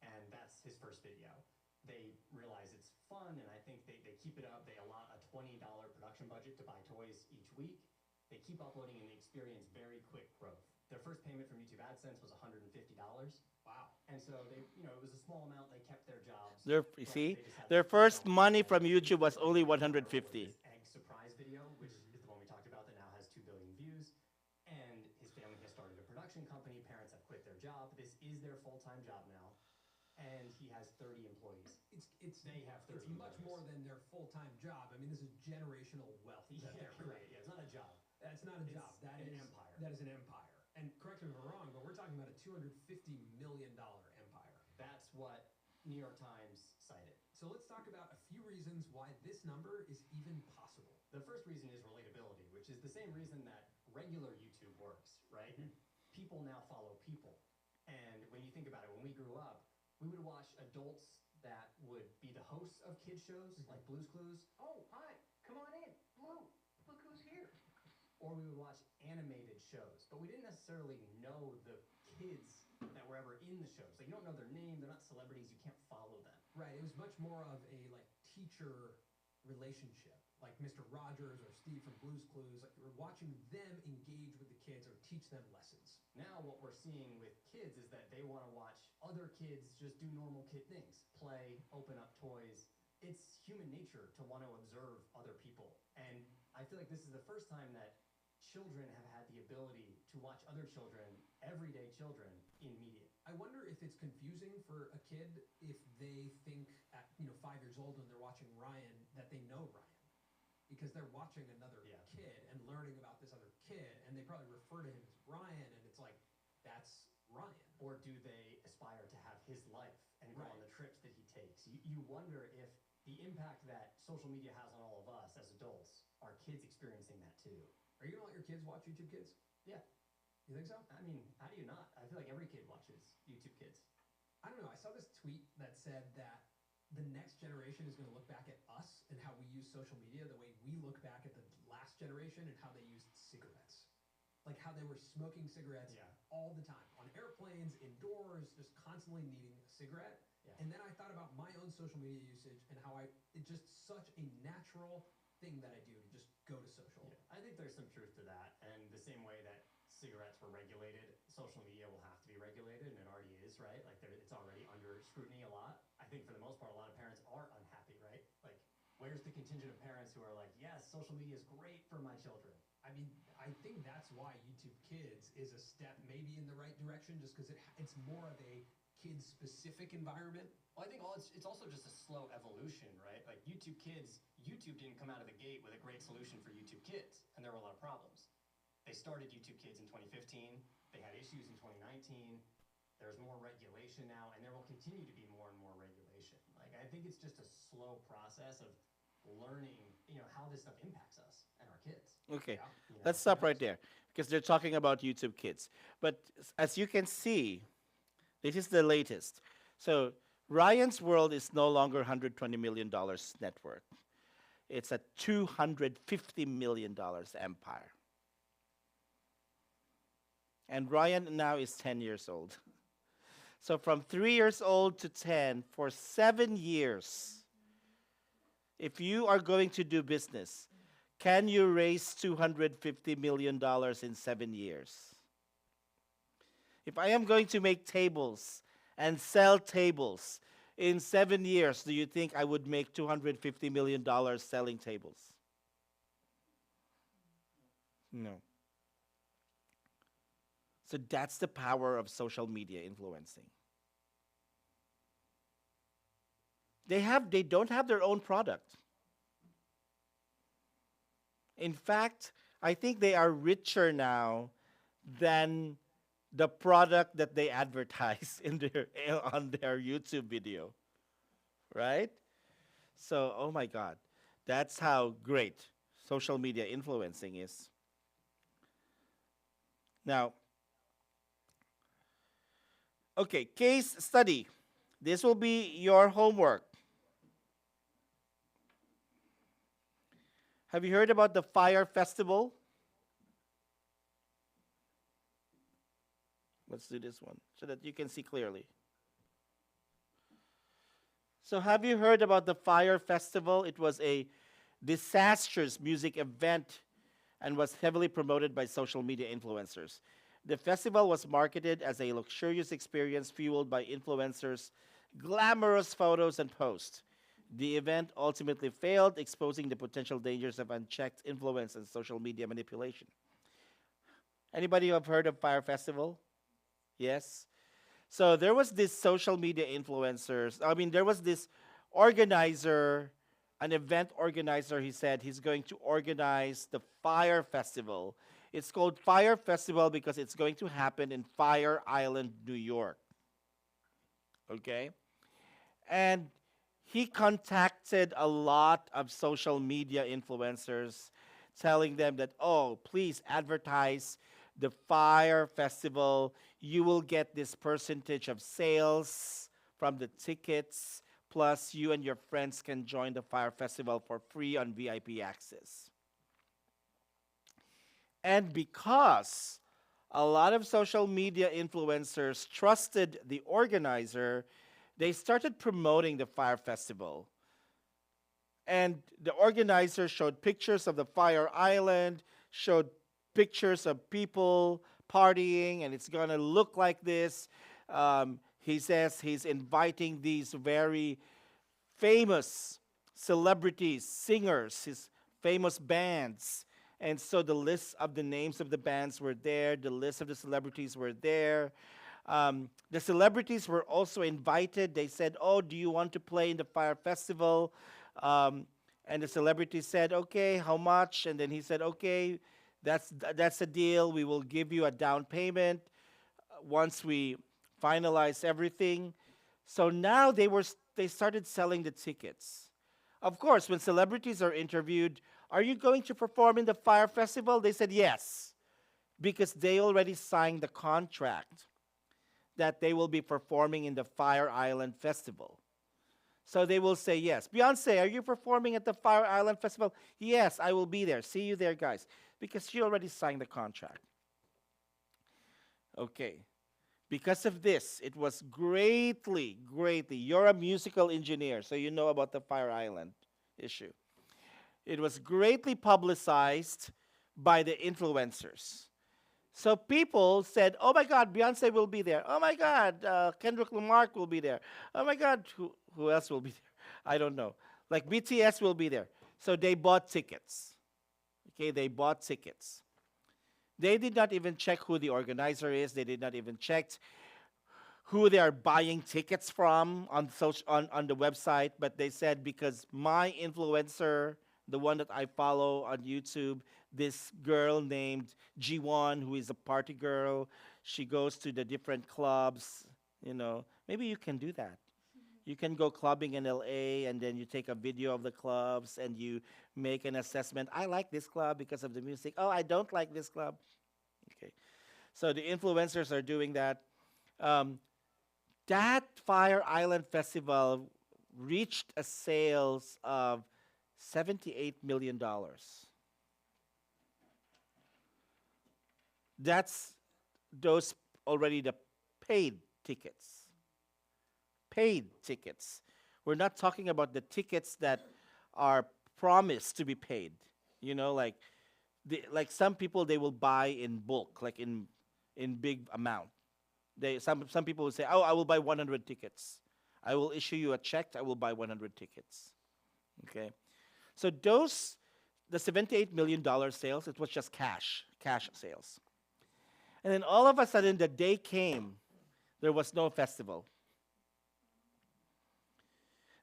Speaker 4: And that's his first video. They realize it's fun, and I think they keep it up. They allot a $20 production budget to buy toys each week. They keep uploading, and they experience very quick growth. Their first payment from YouTube AdSense was $150. Wow. And so they, it was a small amount. They kept their jobs.
Speaker 1: You see, their first money from YouTube was only 150.
Speaker 4: Egg surprise video, which is the one we talked about that now has 2 billion views. And his family has started a production company. Parents have quit their job. This is their full-time job now. And he has 30 employees. They have 30
Speaker 5: It's much
Speaker 4: employees.
Speaker 5: more than their full-time job. I mean, this is generational wealth that they're
Speaker 4: Right.
Speaker 5: creating.
Speaker 4: Yeah, it's not a job.
Speaker 5: That's not a job. That
Speaker 4: an
Speaker 5: is
Speaker 4: empire.
Speaker 5: That is an empire. And correct me if I'm wrong, but we're talking about a $250 million empire.
Speaker 4: That's what New York Times cited.
Speaker 5: So let's talk about a few reasons why this number is even possible.
Speaker 4: The first reason is relatability, which is the same reason that regular YouTube works, right? People now follow people. And when you think about it, when we grew up, we would watch adults that would be the hosts of kids shows like Blue's Clues. Oh, hi, come on in. Blue, look who's here. Or we would watch animated shows, but we didn't necessarily know the kids that were ever in the shows. Like, you don't know their name, they're not celebrities, you can't follow them.
Speaker 5: Right. It was much more of a teacher relationship, like Mr. Rogers or Steve from Blue's Clues. Like, you were watching them engage with the kids or teach them lessons.
Speaker 4: Now what we're seeing with kids is that they want to watch other kids just do normal kid things. Play, open up toys. It's human nature to want to observe other people. And I feel like this is the first time that children have had the ability to watch other children, everyday children, in media.
Speaker 5: I wonder if it's confusing for a kid if they think at 5 years old when they're watching Ryan that they know Ryan, because they're watching another kid and learning about this other kid, and they probably refer to him as Ryan, and it's like, that's Ryan.
Speaker 4: Or do they aspire to have his life and go on the trips that he takes? You wonder if the impact that social media has on all of us as adults, are kids experiencing that too?
Speaker 5: Are you gonna let your kids watch YouTube Kids?
Speaker 4: Yeah.
Speaker 5: You think so?
Speaker 4: I mean, how do you not? I feel like every kid watches YouTube Kids.
Speaker 5: I don't know. I saw this tweet that said that the next generation is going to look back at us and how we use social media the way we look back at the last generation and how they used cigarettes. Like how they were smoking cigarettes all the time. On airplanes, indoors, just constantly needing a cigarette.
Speaker 4: Yeah.
Speaker 5: And then I thought about my own social media usage and how it's just such a natural thing that I do to just go to social.
Speaker 4: Yeah. I think there's some truth to that. And the same way that cigarettes were regulated, social media will have to be regulated, and it already is, right? Like it's already under scrutiny a lot. I think for the most part, a lot of parents are unhappy, right? Like, where's the contingent of parents who are like, yes, social media is great for my children?
Speaker 5: I mean, I think that's why YouTube Kids is a step maybe in the right direction, just because it's more of a kid-specific environment.
Speaker 4: Well, I think it's also just a slow evolution, right? Like YouTube Kids, YouTube didn't come out of the gate with a great solution for YouTube Kids, and there were a lot of problems. They started YouTube Kids in 2015. They had issues in 2019. There's more regulation now, and there will continue to be more and more regulation. Like, I think it's just a slow process of learning, how this stuff impacts us and our kids.
Speaker 1: Okay,
Speaker 4: Yeah.
Speaker 1: let's stop right there because they're talking about YouTube Kids. But as you can see, this is the latest. So Ryan's World is no longer $120 million net worth. It's a $250 million empire. And Ryan now is 10 years old. So from 3 years old to 10, for 7 years, if you are going to do business, can you raise $250 million in 7 years? If I am going to make tables and sell tables in 7 years, do you think I would make $250 million selling tables? No. So that's the power of social media influencing. They don't have their own product. In fact, I think they are richer now than the product that they advertise on their YouTube video. Right? So, oh my God. That's how great social media influencing is. Now, okay, case study. This will be your homework. Have you heard about the Fire Festival? Let's do this one so that you can see clearly. So have you heard about the Fire Festival? It was a disastrous music event and was heavily promoted by social media influencers. The festival was marketed as a luxurious experience fueled by influencers' glamorous photos and posts. The event ultimately failed, exposing the potential dangers of unchecked influence and social media manipulation. Anybody who have heard of Fire Festival? Yes? So there was this social media influencers. There was this organizer, an event organizer. He said he's going to organize the Fire Festival. It's called Fire Festival because it's going to happen in Fire Island, New York. Okay? And he contacted a lot of social media influencers telling them that, oh, please advertise the Fire Festival. You will get this percentage of sales from the tickets, plus you and your friends can join the Fire Festival for free on VIP access. And because a lot of social media influencers trusted the organizer, they started promoting the Fire Festival. And the organizer showed pictures of the Fire Island, showed pictures of people partying, and it's going to look like this. He says he's inviting these very famous celebrities, singers, his famous bands. And so the list of the names of the bands were there. The list of the celebrities were there. The celebrities were also invited. They said, oh, do you want to play in the Fire Festival? And the celebrity said, okay, how much? And then he said, okay, that's a deal. We will give you a down payment once we finalize everything. So now they started selling the tickets. Of course, when celebrities are interviewed, are you going to perform in the Fire Festival? They said yes, because they already signed the contract that they will be performing in the Fire Island Festival. So they will say yes. Beyonce, are you performing at the Fire Island Festival? Yes, I will be there. See you there, guys. Because she already signed the contract. Okay. Because of this, it was greatly, you're a musical engineer, so you know about the Fire Island issue. It was greatly publicized by the influencers. So people said, oh my God, Beyonce will be there. Oh my God, Kendrick Lamar will be there. Oh my God, who else will be there? I don't know. Like BTS will be there. So they bought tickets. Okay, they bought tickets. They did not even check who the organizer is. They did not even check who they are buying tickets from on the website. But they said, because my influencer, the one that I follow on YouTube, this girl named G1 who is a party girl. She goes to the different clubs, you know. Maybe you can do that. You can go clubbing in LA and then you take a video of the clubs and you make an assessment. I like this club because of the music. Oh, I don't like this club. Okay. So the influencers are doing that. Um, that Fire Island Festival reached a sales of $78 million. That's those already the paid tickets. Paid tickets. We're not talking about the tickets that are promised to be paid. You know, like some people they will buy in bulk, like in big amount. Some people will say, "Oh, I will buy 100 tickets. I will issue you a check. I will buy 100 tickets." Okay. So those the $78 million sales, it was just cash sales. And then all of a sudden the day came, there was no festival.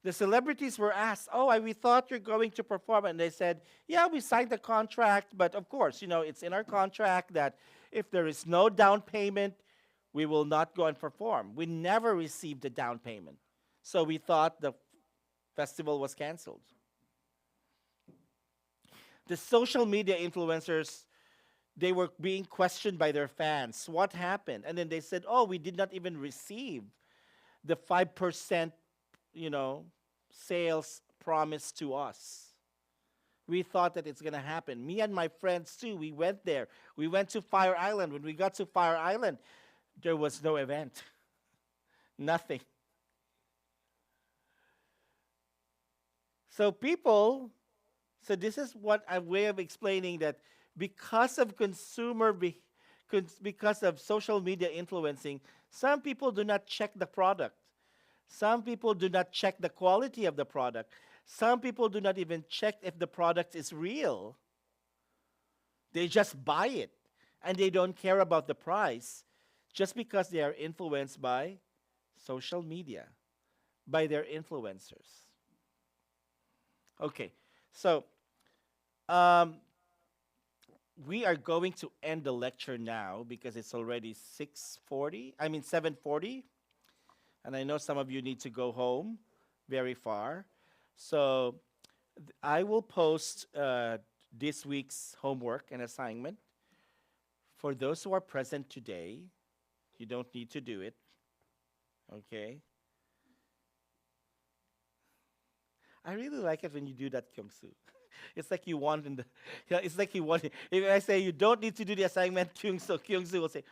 Speaker 1: The celebrities were asked, "Oh, we thought you're going to perform." And they said, "Yeah, we signed the contract, but of course, it's in our contract that if there is no down payment, we will not go and perform." We never received the down payment. So we thought the festival was canceled. The social media influencers, they were being questioned by their fans. What happened? And then they said, "Oh, we did not even receive the 5%, sales promised to us. We thought that it's going to happen." Me and my friends too, we went there. We went to Fire Island. When we got to Fire Island, there was no event. Nothing. So this is what a way of explaining that because of because of social media influencing, some people do not check the product. Some people do not check the quality of the product. Some people do not even check if the product is real. They just buy it and they don't care about the price just because they are influenced by social media, by their influencers. Okay, so we are going to end the lecture now because it's already 7:40, and I know some of you need to go home very far. So I will post this week's homework and assignment. For those who are present today, you don't need to do it, okay? I really like it when you do that, Kyung-soo. It's like you won in the. Yeah, it's like you won. If I say you don't need to do the assignment, Kyung-soo will say,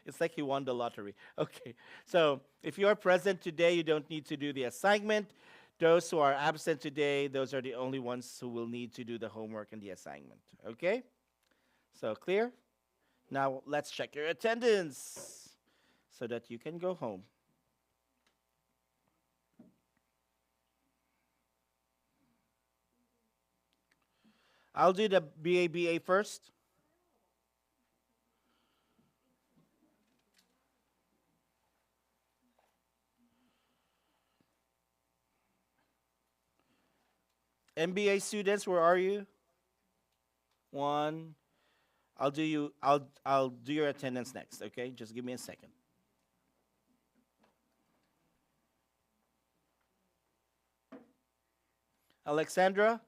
Speaker 1: it's like you won the lottery. Okay. So if you are present today, you don't need to do the assignment. Those who are absent today, those are the only ones who will need to do the homework and the assignment. Okay? So clear? Now let's check your attendance so that you can go home. I'll do the BABA first. MBA students, where are you? One. I'll do your attendance next, okay? Just give me a second. Alexandra?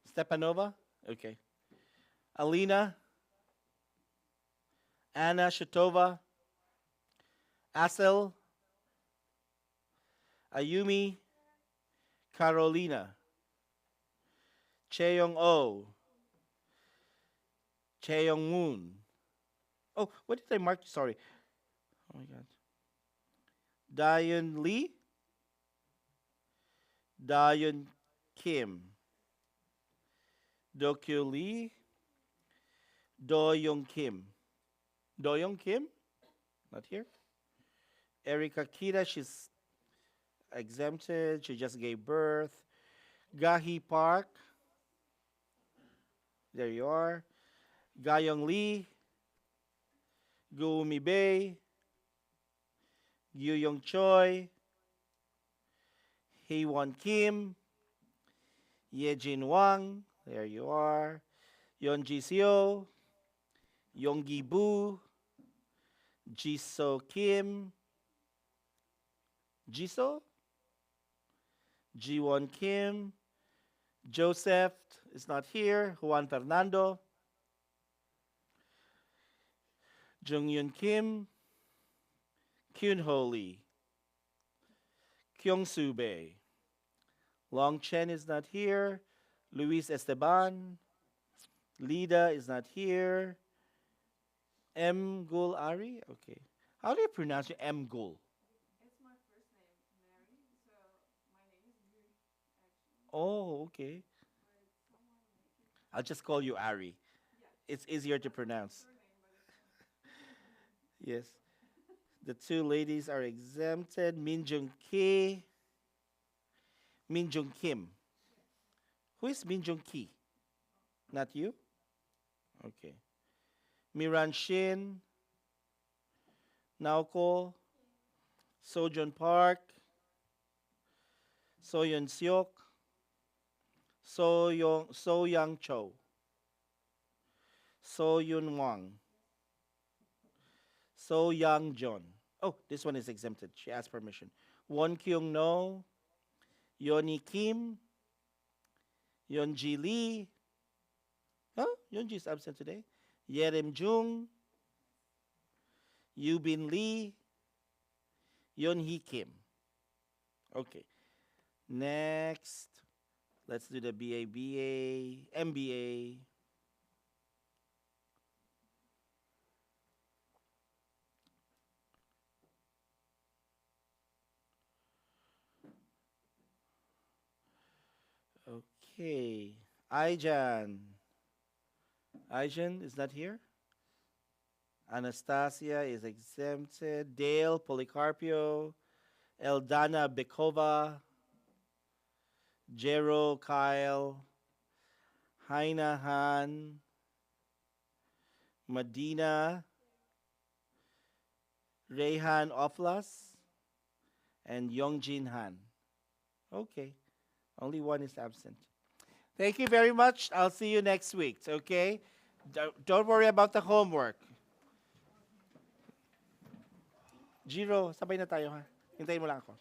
Speaker 1: Stepanova? Okay. Alina? Anna Shatova? Asel? Ayumi? Carolina? Cheong O? Cheong Moon? Oh, what did I mark? Sorry. Oh my God. Diane Lee? Diane Kim? Dokyo Lee? Do-young Kim? Do-young Kim? Not here. Erika Kita, she's exempted. She just gave birth. Gahi Park. There you are. Gayong Lee. Guumi Bay. Gyuyong Choi. Haewon Kim. Yejin Wang, there you are. Yon Jiseo, Yonggi Bu, Jiso Kim, Jiso, Jiwon Kim, Joseph is not here, Juan Fernando, Jung Yun Kim, Kyun Ho Lee, Kyung Soo Bae, Long Chen is not here, Luis Esteban, Lida is not here, M. Gul Ari, okay. How do you pronounce your M. Gul?
Speaker 6: It's my first name, Mary. So my name is Yuri, actually.
Speaker 1: Oh, okay.
Speaker 6: But someone make it.
Speaker 1: I'll just call you Ari.
Speaker 6: Yeah.
Speaker 1: It's easier to
Speaker 6: That's my
Speaker 1: pronounce.
Speaker 6: surname, but it's
Speaker 1: Yes. The two ladies are exempted. Min Jung Ki, Min Jung Kim. Who is Min Jung Ki? Not you? Okay. Miran Shin, Naoko, Sojun Park, Soyun Seok, So Yang Cho, So Yun Wang, So Yang John. Oh, this one is exempted. She asked permission. Won Kyung No, Yoni Kim, Yonji Lee. Oh, Yonji is absent today. Yerim Jung, Yubin Lee, Yon Hee Kim. Okay. Next, let's do the MBA. Okay. Aijan. Aijan is not here. Anastasia is exempted. Dale Policarpio. Eldana Bekova. Jero Kyle. Haina Han. Medina. Rehan Oflas. And Yongjin Han. Okay. Only one is absent. Thank you very much. I'll see you next week, okay? Don't worry about the homework. Jiro, sabay na tayo ha. Hintayin mo lang ako.